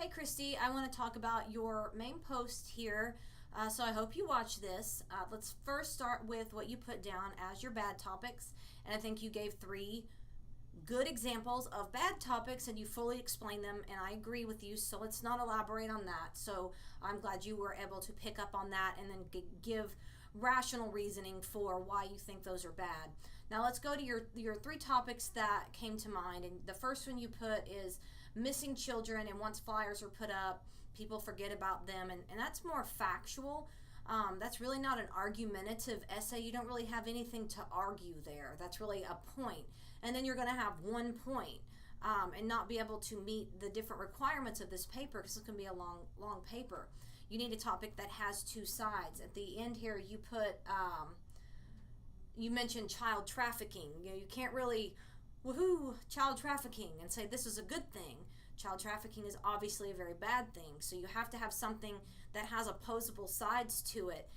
Hey Kristy, I want to talk about your main post here. So I hope you watch this. Let's first start with what you put down as your bad topics. And I think you gave three good examples of bad topics and you fully explained them. And I agree with you. So let's not elaborate on that. So I'm glad you were able to pick up on that and then give rational reasoning for why you think those are bad. Now let's go to your three topics that came to mind. And the first one you put is missing children, and once flyers are put up, people forget about them, and that's more factual. That's really not an argumentative essay. You don't really have anything to argue there. That's really a point. And then you're going to have one point, and not be able to meet the different requirements of this paper because it's going to be a long paper. You need a topic that has two sides. At the end here, you put, you mentioned child trafficking. You can't really woohoo child trafficking and say this is a good thing. Child trafficking is obviously a very bad thing, so you have to have something that has opposable sides to it.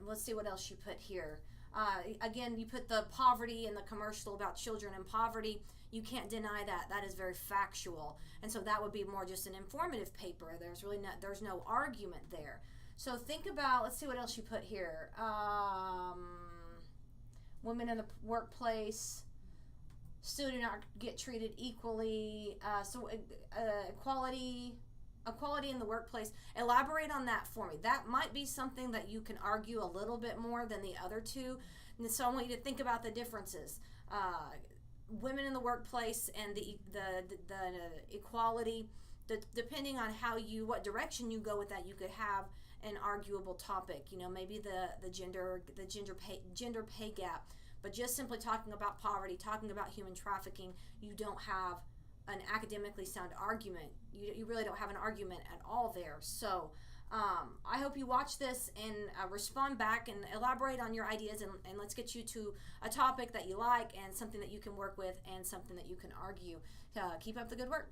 Let's see what else you put here. Again, you put the poverty in the commercial about children and poverty. You can't deny that. That is very factual, and so that would be more just an informative paper. There's no argument there. So think about, let's see what else you put here. Women in the workplace still do not get treated equally. Equality in the workplace. Elaborate on that for me. That might be something that you can argue a little bit more than the other two. And so I want you to think about the differences. Women in the workplace and the equality. Depending on what direction you go with that, you could have an arguable topic. Maybe the gender pay gap. But just simply talking about poverty, talking about human trafficking, you don't have an academically sound argument. You really don't have an argument at all there. So I hope you watch this and respond back and elaborate on your ideas, and let's get you to a topic that you like and something that you can work with and something that you can argue. Keep up the good work.